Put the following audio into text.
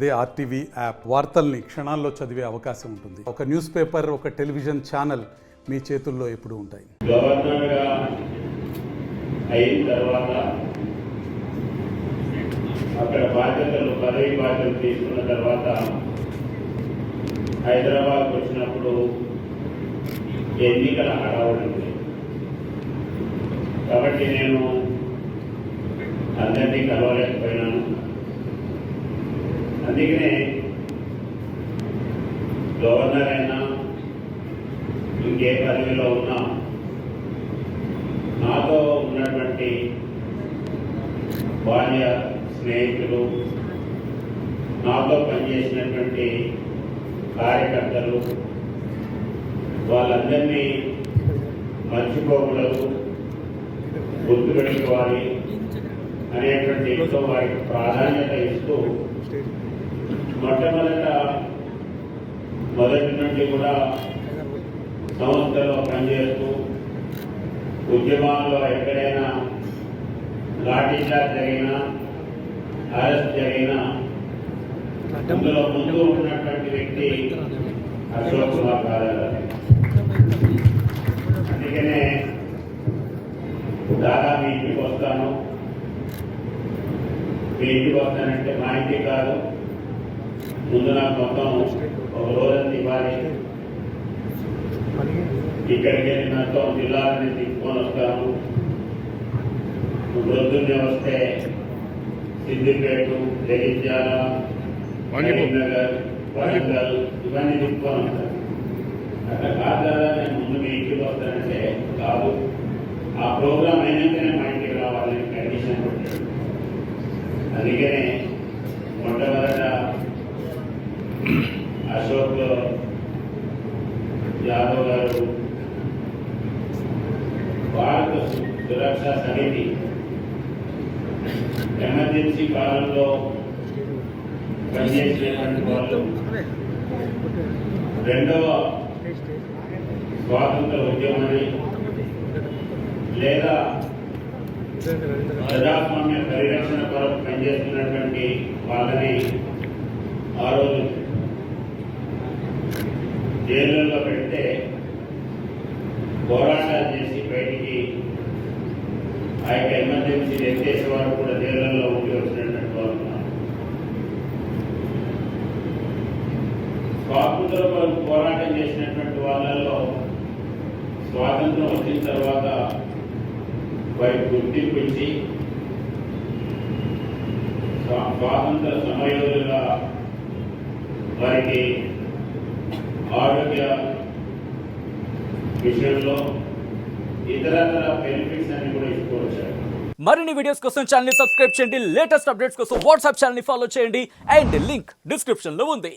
అదే RTV app వార్తల్ని క్షణాల్లో చదివే అవకాశం ఉంటుంది. ఒక న్యూస్ పేపర్, ఒక టెలివిజన్ ఛానల్ మీ చేతుల్లో ఎప్పుడూ ఉంటాయి. గవర్నర్గా అయిన తర్వాత అక్కడ పదవి బాధ్యతలు తీసుకున్న తర్వాత హైదరాబాద్ వచ్చినప్పుడు ఎన్నికల హడావుడి ఉంది. కాబట్టి నేను అందరినీ కలవలేకపోయినాను. అందుకనే గవర్నర్ అయినా ఇంకే పదవిలో ఉన్నా నాతో ఉన్నటువంటి బాల్య స్నేహితులు, నాతో పనిచేసినటువంటి కార్యకర్తలు, వాళ్ళందరినీ మర్చిపోకూడదు, గుర్తుపెట్టుకోవాలి అనేటువంటి ఎంతో వారికి ప్రాధాన్యత ఇస్తూ మొదటి నుండి కూడా సంస్థలో పనిచేస్తూ ఉద్యమాల్లో ఎక్కడైనా లాఠీచార్జ్ జరిగినా, అరెస్ట్ జరిగినా అందులో ముందు ఉన్నటువంటి వ్యక్తి అశోక్ కుమార్ గారు. అందుకనే దాదాపు మీ ఇంటికి వస్తాను. మీ ఇంటికి వస్తానంటే మా ఇంటికి కాదు, ముందు నాకు మొత్తం ఒక రోజంతా ఇవ్వాలి. ఇక్కడికి వెళ్ళి మొత్తం జిల్లాలని తీసుకొని వస్తాను. ప్రొద్దున్నే వస్తే సిద్దిపేట, జగిత్యాల, కరీంనగర్, వరంగల్ ఇవన్నీ తీసుకొని వస్తాను. అట్లా కాదు కదా నేను ముందు మీ ఇంటికి వస్తానంటే కాదు, ఆ ప్రోగ్రాం అయినాకనే మా ఇంటికి రావాలని కండిషన్ పెట్టాడు. అందుకనే మొట్టమొదట అశోక్ యాదవ్ గారు భారత సురక్షా సమితి ఎమర్జెన్సీ కాలంలో పనిచేసినటువంటి వాళ్ళు రెండవ స్వాతంత్ర ఉద్యమాన్ని లేదా ప్రజాస్వామ్య పరిరక్షణ కొరకు పనిచేస్తున్నటువంటి వాళ్ళని ఆ రోజు జైళ్ళల్లో పెడితే పోరాటాలు చేసి బయటికి ఆ యొక్క ఎమర్జెన్సీ ఎత్తేసే వారు కూడా జైళ్ళల్లో ఉండి వచ్చినటువంటి వాళ్ళు. స్వాతంత్ర కొరకు పోరాటం చేసినటువంటి వాళ్ళల్లో స్వాతంత్రం వచ్చిన తర్వాత వారికి గుర్తింపు ఇచ్చి స్వాతంత్ర సమయోధులుగా వారికి ఆరోగ్య విషయంలో ఇతరత్ర బెనిఫిట్స్ అన్ని కూడా ఇచ్చుకోవచ్చారు. మరిన్ని వీడియోస్ కోసం ఛానల్ ని సబ్స్క్రైబ్ చేయండి. లేటెస్ట్ అప్డేట్స్ కోసం వాట్సాప్ ఛానల్ ని ఫాలో చేయండి. అండ్ లింక్ డిస్క్రిప్షన్ లో ఉంది.